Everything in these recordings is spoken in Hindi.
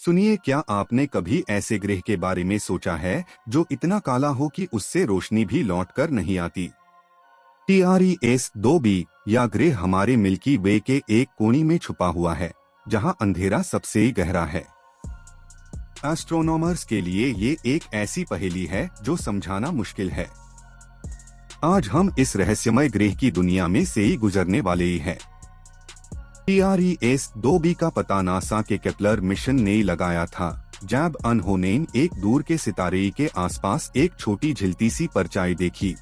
सुनिए, क्या आपने कभी ऐसे ग्रह के बारे में सोचा है जो इतना काला हो कि उससे रोशनी भी लौट कर नहीं आती? TRES-2b या ग्रह हमारे मिल्की वे के एक कोने में छुपा हुआ है, जहां अंधेरा सबसे गहरा है। एस्ट्रोनॉमर्स के लिए ये एक ऐसी पहेली है जो समझाना मुश्किल है। आज हम इस रहस्यमय ग्रह की दुनिया में से ही गुजरने वाले ही हैं। TRES-2b का पता नासा के केपलर मिशन ने लगाया था, जब उन्होंने एक दूर के सितारे के आसपास एक छोटी झिलती सी परछाई देखी।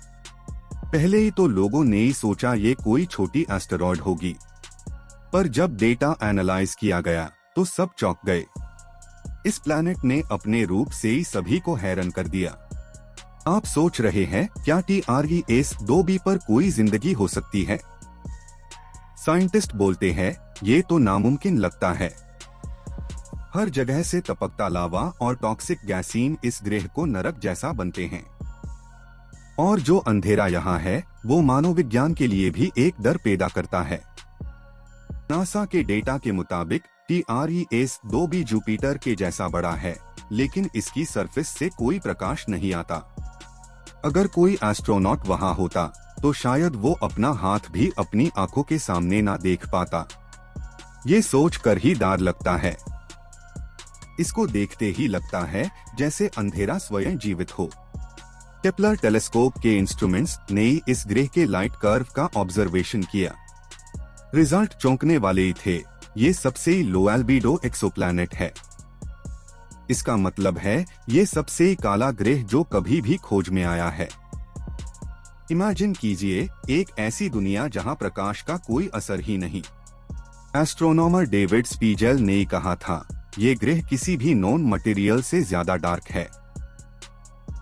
पहले ही तो लोगों ने सोचा ये कोई छोटी एस्टेरॉयड होगी, पर जब डेटा एनालाइज किया गया तो सब चौंक गए। इस प्लैनेट ने अपने रूप से ही सभी को हैरान कर दिया। आप सोच रहे हैं, क्या TRES-2b पर कोई जिंदगी हो सकती है? साइंटिस्ट बोलते हैं, ये तो नामुमकिन लगता है। हर जगह से टपकता लावा और टॉक्सिक गैसीन इस ग्रह को नरक जैसा बनते हैं। और जो अंधेरा यहाँ है, वो मानव विज्ञान के लिए भी एक डर पैदा करता है। नासा के डेटा के मुताबिक TRES-2b जुपिटर के जैसा बड़ा है, लेकिन इसकी सरफेस से कोई प्रकाश नहीं आता। अगर कोई एस्ट्रोनॉट वहाँ होता तो शायद वो अपना हाथ भी अपनी आंखों के सामने ना देख पाता। ये सोचकर ही डर लगता है। इसको देखते ही लगता है जैसे अंधेरा स्वयं जीवित हो। केपलर टेलीस्कोप के इंस्ट्रूमेंट्स ने इस ग्रह के लाइट कर्व का ऑब्जर्वेशन किया। रिजल्ट चौंकने वाले ही थे। ये सबसे लो एल्बिडो एक्सोप्लैनेट है। इसका मतलब है ये सबसे काला ग्रह जो कभी भी खोज में आया है। इमेजिन कीजिए, एक ऐसी दुनिया जहां प्रकाश का कोई असर ही नहीं। एस्ट्रोनॉमर डेविड स्पीजेल ने कहा था, ये ग्रह किसी भी नॉन मटेरियल से ज्यादा डार्क है।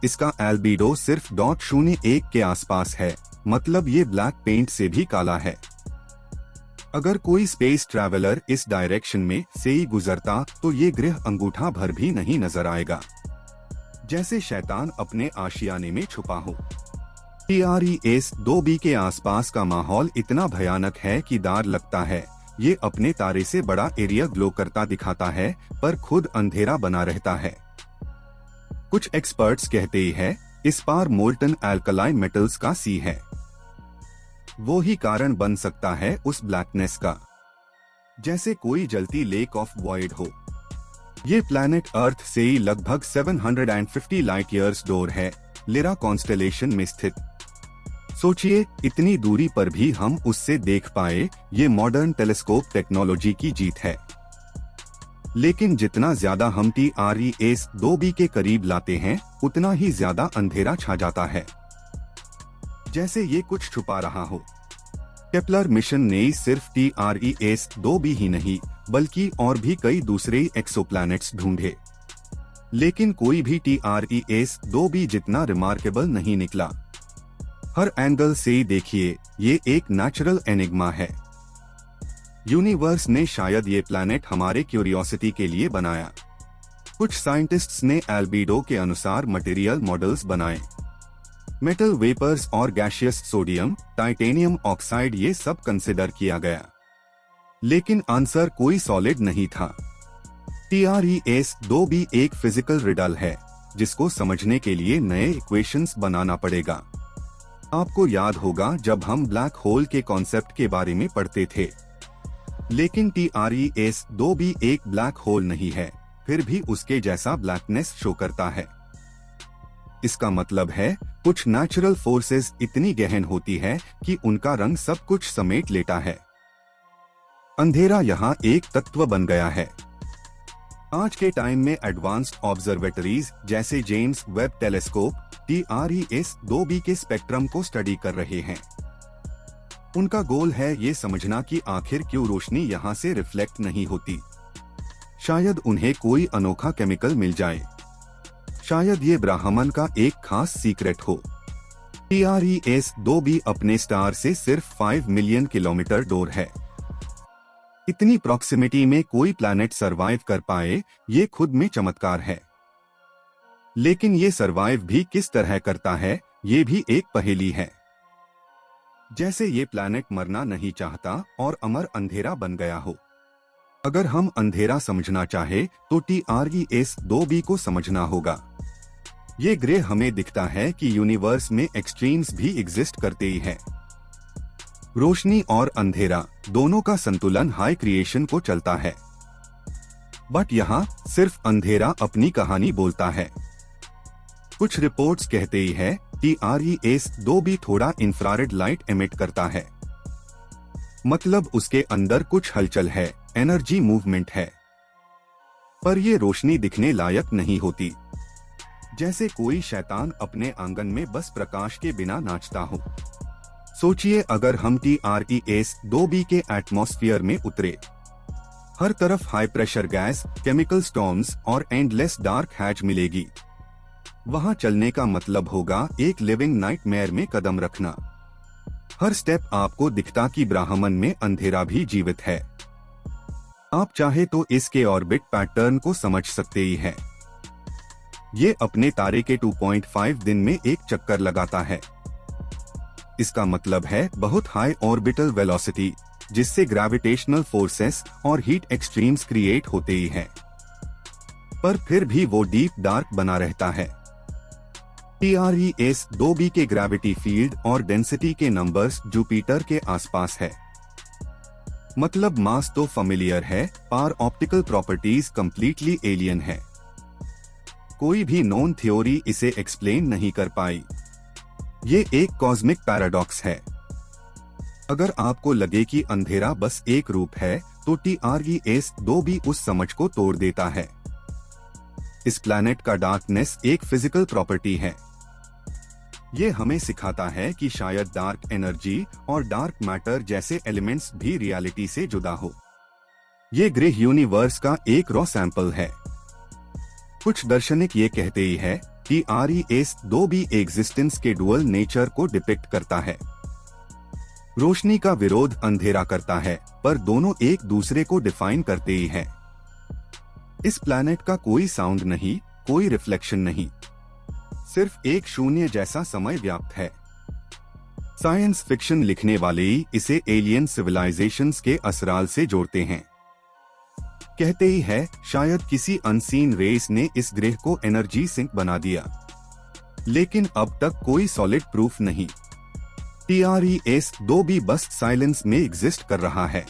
इसका एल्बिडो सिर्फ .01 के आसपास है, मतलब ये ब्लैक पेंट से भी काला है। अगर कोई स्पेस ट्रैवलर इस डायरेक्शन में से ही गुजरता तो ये ग्रह अंगूठा भर भी नहीं नजर आएगा, जैसे शैतान अपने आशियाने में छुपा हो। TRES-2b के आसपास का माहौल इतना भयानक है कि डर लगता है। ये अपने तारे से बड़ा एरिया ग्लो करता दिखाता है, पर खुद अंधेरा बना रहता है। कुछ एक्सपर्ट्स कहते ही है, इस पार मोल्टन एल्कलाइन मेटल्स का सी है। वो ही कारण बन सकता है उस ब्लैकनेस का, जैसे कोई जलती लेक ऑफ वॉइड हो। ये प्लैनेट अर्थ से ही लगभग 750 लाइट ईयर्स दूर है, लिरा कॉन्स्टेलेशन में स्थित। सोचिए, इतनी दूरी पर भी हम उससे देख पाए, ये मॉडर्न टेलीस्कोप टेक्नोलॉजी की जीत है। लेकिन जितना ज्यादा हम TRES-2b के करीब लाते हैं, उतना ही ज्यादा अंधेरा छा जाता है, जैसे ये कुछ छुपा रहा हो। केपलर मिशन ने सिर्फ TRES-2b ही नहीं, बल्कि और भी कई दूसरे एक्सोप्लैनेट्स ढूंढे, लेकिन कोई भी TRES-2b जितना रिमार्केबल नहीं निकला। हर एंगल से देखिए, ये एक नेचुरल एनिग्मा है। यूनिवर्स ने शायद ये प्लैनेट हमारे क्यूरियोसिटी के लिए बनाया। कुछ साइंटिस्ट्स ने एल्बिडो के अनुसार मटेरियल मॉडल्स बनाए। मेटल वेपर्स और गैशियस सोडियम, टाइटेनियम ऑक्साइड, ये सब कंसिडर किया गया, लेकिन आंसर कोई सॉलिड नहीं था। TRES-2b एक फिजिकल रिडल है, जिसको समझने के लिए नए इक्वेशंस बनाना पड़ेगा। आपको याद होगा जब हम ब्लैक होल के कॉन्सेप्ट के बारे में पढ़ते थे। लेकिन TRES-2b एक ब्लैक होल नहीं है, फिर भी उसके जैसा ब्लैकनेस शो करता है। इसका मतलब है, कुछ नेचुरल फोर्सेस इतनी गहन होती है कि उनका रंग सब कुछ समेट लेता है। अंधेरा यहाँ एक तत्व बन गया है। आज के टाइम में एडवांस्ड ऑब्जर्वेटरीज जैसे जेम्स वेब टेलीस्कोप TRES-2b के स्पेक्ट्रम को स्टडी कर रहे हैं। उनका गोल है ये समझना कि आखिर क्यों रोशनी यहाँ से रिफ्लेक्ट नहीं होती। शायद उन्हें कोई अनोखा केमिकल मिल जाए। शायद ये ब्रह्मांड का एक खास सीक्रेट हो। TRES-2b अपने स्टार से सिर्फ 5 मिलियन किलोमीटर दूर है। इतनी प्रॉक्सिमिटी में कोई प्लैनेट सरवाइव कर पाए, ये खुद में चमत्कार है। लेकिन ये सरवाइव भी किस तरह करता है, ये भी एक पहेली है। जैसे ये प्लैनेट मरना नहीं चाहता और अमर अंधेरा बन गया हो। अगर हम अंधेरा समझना चाहे तो TRES-2b को समझना होगा। ये ग्रह हमें दिखता है कि यूनिवर्स में एक्सट्रीम्स भी एग्जिस्ट करते ही है। रोशनी और अंधेरा दोनों का संतुलन हाई क्रिएशन को चलता है, बट यहाँ सिर्फ अंधेरा अपनी कहानी बोलता है। कुछ रिपोर्ट्स कहते ही है TRES-2b थोड़ा इंफ्रारेड लाइट एमिट करता है, मतलब उसके अंदर कुछ हलचल है, एनर्जी मूवमेंट है। पर ये रोशनी दिखने लायक नहीं होती, जैसे कोई शैतान अपने आंगन में बस प्रकाश के बिना नाचता हो। सोचिए अगर हम TRES-2b के एटमॉस्फेयर में उतरे, हर तरफ high pressure gas, chemical storms और एंडलेस डार्क हैज मिलेगी। वहां चलने का मतलब होगा एक लिविंग नाइटमेयर में कदम रखना। हर स्टेप आपको दिखता कि ब्रह्मांड में अंधेरा भी जीवित है। आप चाहे तो इसके ऑर्बिट पैटर्न को समझ सकते ही हैं। ये अपने तारे के 2.5 दिन में एक चक्कर लगाता है। इसका मतलब है बहुत हाई ऑर्बिटल वेलोसिटी, जिससे ग्रेविटेशनल फोर्सेस और हीट एक्सट्रीम्स क्रिएट होते ही हैं। पर फिर भी वो डीप डार्क बना रहता है। TRES-2b के ग्रेविटी फील्ड और डेंसिटी के नंबर्स जुपिटर के आसपास है, मतलब मास तो फेमिलियर है, पर ऑप्टिकल प्रॉपर्टीज कंप्लीटली एलियन है। कोई भी नॉन थ्योरी इसे एक्सप्लेन नहीं कर पाई। ये एक कॉस्मिक पैराडॉक्स है। अगर आपको लगे कि अंधेरा बस एक रूप है, तो TRES-2b उस समझ को तोड़ देता है। इस प्लैनेट का डार्कनेस एक फिजिकल प्रॉपर्टी है। ये हमें सिखाता है कि शायद डार्क एनर्जी और डार्क मैटर जैसे एलिमेंट्स भी रियलिटी से जुदा हो। ये ग्रह यूनिवर्स का एक रॉ सैंपल है। कुछ दार्शनिक ये कहते ही है कि TRES-2b एग्जिस्टेंस के डुअल नेचर को डिपिक्ट करता है। रोशनी का विरोध अंधेरा करता है, पर दोनों एक दूसरे को डिफाइन करते ही हैं। इस प्लैनेट का कोई साउंड नहीं, कोई रिफ्लेक्शन नहीं, सिर्फ एक शून्य जैसा समय व्याप्त है। साइंस फिक्शन लिखने वाले ही इसे एलियन सिविलाइजेशंस के असराल से जोड़ते हैं। कहते ही है शायद किसी अनसीन रेस ने इस ग्रह को एनर्जी सिंक बना दिया, लेकिन अब तक कोई सॉलिड प्रूफ नहीं। TRES-2b बस साइलेंस में एग्जिस्ट कर रहा है।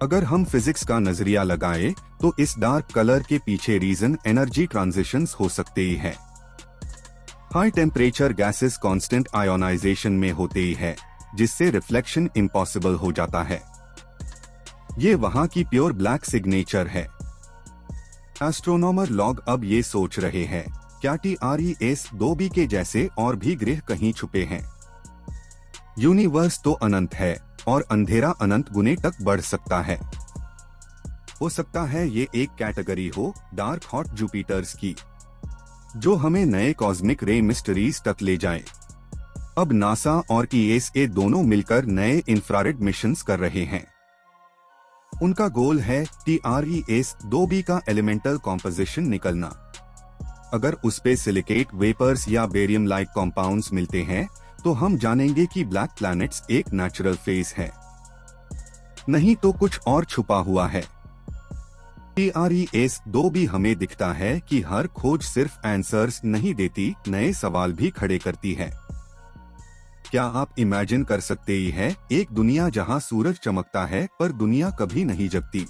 अगर हम फिजिक्स का नजरिया लगाए तो इस डार्क कलर के पीछे रीजन एनर्जी ट्रांजिशंस हो सकते ही है। High temperature gases constant ionisation में होते ही है, जिससे रिफ्लेक्शन इम्पॉसिबल हो जाता है। ये वहां की प्योर ब्लैक सिग्नेचर है। एस्ट्रोनॉमर लॉग अब ये सोच रहे हैं, क्या TRES-2b के जैसे और भी ग्रह कहीं छुपे हैं? यूनिवर्स तो अनंत है और अंधेरा अनंत गुने तक बढ़ सकता है। हो सकता है ये एक कैटेगरी हो डार्क हॉट जुपिटर्स की, जो हमें नए कॉस्मिक रे मिस्टरीज तक ले जाए। अब नासा और ESA दोनों मिलकर नए इंफ्रारेड मिशंस कर रहे हैं। उनका गोल है TRES-2b का एलिमेंटल कॉम्पोजिशन निकलना। अगर उस पे सिलिकेट वेपर्स या बेरियम लाइक कॉम्पाउंड्स मिलते हैं, तो हम जानेंगे कि ब्लैक प्लैनेट्स एक नेचुरल फेस है, नहीं तो कुछ और छुपा हुआ है। TRES-2b हमें दिखता है कि हर खोज सिर्फ आंसर्स नहीं देती, नए सवाल भी खड़े करती है। क्या आप इमेजिन कर सकते ही हैं एक दुनिया जहां सूरज चमकता है पर दुनिया कभी नहीं जगती?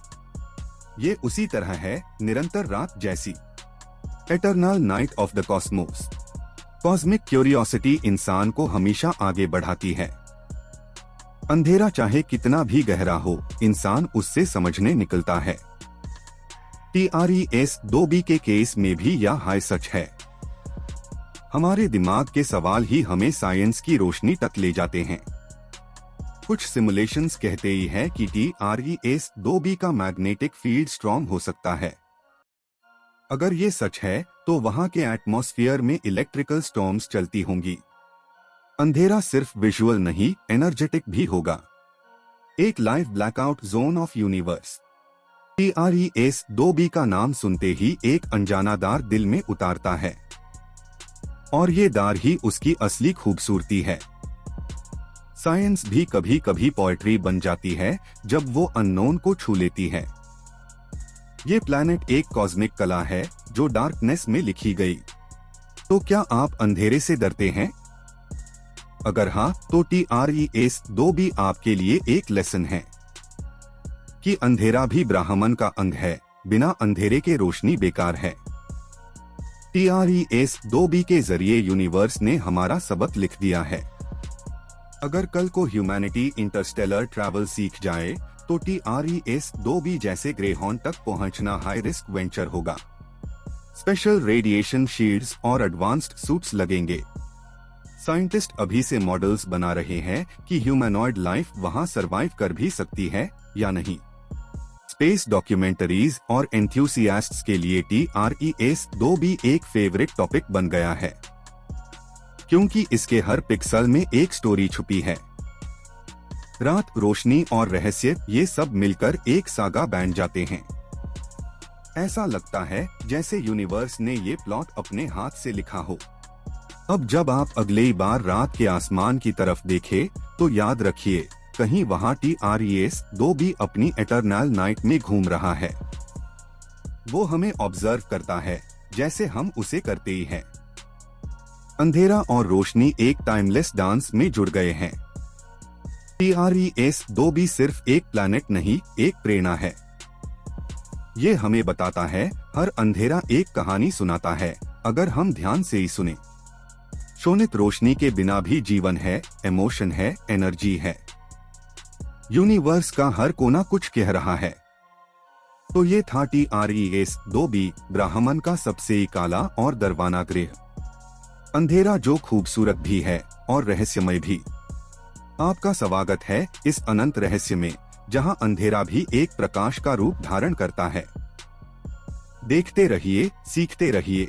ये उसी तरह है, निरंतर रात जैसी। Eternal night of the Cosmos. Cosmic curiosity इंसान को हमेशा आगे बढ़ाती है। अंधेरा चाहे कितना भी गहरा हो, इंसान उससे समझने निकलता है। TRES-2b के केस में भी यह हाई सच है। हमारे दिमाग के सवाल ही हमें साइंस की रोशनी तक ले जाते हैं। कुछ सिमुलेशंस कहते ही है कि TRES-2b का मैग्नेटिक फील्ड स्ट्रॉन्ग हो सकता है। अगर ये सच है तो वहां के एटमॉस्फेयर में इलेक्ट्रिकल स्टॉर्म्स चलती होंगी। अंधेरा सिर्फ विजुअल नहीं, एनर्जेटिक भी होगा। एक live blackout zone of universe. TRES-2b का नाम सुनते ही एक अनजाना दार दिल में उतारता है, और ये दार ही उसकी असली खूबसूरती है। साइंस भी कभी कभी पोएट्री बन जाती है जब वो अननोन को छू लेती है। ये प्लैनेट एक कॉस्मिक कला है जो डार्कनेस में लिखी गई। तो क्या आप अंधेरे से डरते हैं? अगर हाँ, तो TRES-2B आपके लिए एक लेसन है कि अंधेरा भी ब्राह्मण का अंग है, बिना अंधेरे के रोशनी बेकार है। TRES-2B के जरिए यूनिवर्स ने हमारा सबक लिख दिया है। अगर कल को ह्यूमैनिटी इंटरस्टेलर ट्रैवल सीख जाए तो TRES-2B जैसे ग्रेहॉर्न तक पहुंचना हाई रिस्क वेंचर होगा। स्पेशल रेडिएशन शील्ड्स और एडवांस्ड सूट्स लगेंगे। साइंटिस्ट अभी से मॉडल्स बना रहे हैं कि ह्यूमैनॉइड लाइफ वहां सरवाइव कर भी सकती है या नहीं। स्पेस डॉक्यूमेंटरीज और एंथुसियास्ट्स के लिए TRES-2B एक फेवरेट टॉपिक बन गया है, क्योंकि इसके हर पिक्सल में एक स्टोरी छुपी है। रात, रोशनी और रहस्य, ये सब मिलकर एक सागा बन जाते हैं। ऐसा लगता है जैसे यूनिवर्स ने ये प्लॉट अपने हाथ से लिखा हो। अब जब आप अगली बार रात के आसमान की तरफ देखें, तो याद रखिए कहीं वहाँ TRES-2B अपनी एटर्नल नाइट में घूम रहा है। वो हमें ऑब्जर्व करता है जैसे हम उसे करते ही हैं। अंधेरा और रोशनी एक टाइमलेस डांस में जुड़ गए हैं। TRES-2B सिर्फ एक प्लैनेट नहीं, एक प्रेरणा है। ये हमें बताता है हर अंधेरा एक कहानी सुनाता है, अगर हम ध्यान से ही सुने। शोनित रोशनी के बिना भी जीवन है, इमोशन है, एनर्जी है। यूनिवर्स का हर कोना कुछ कह रहा है। तो ये था TRES-2B, ब्राह्मण का सबसे काला और दरवाना ग्रह। अंधेरा जो खूबसूरत भी है और रहस्यमय भी। आपका स्वागत है इस अनंत रहस्य में, जहां अंधेरा भी एक प्रकाश का रूप धारण करता है। देखते रहिए, सीखते रहिए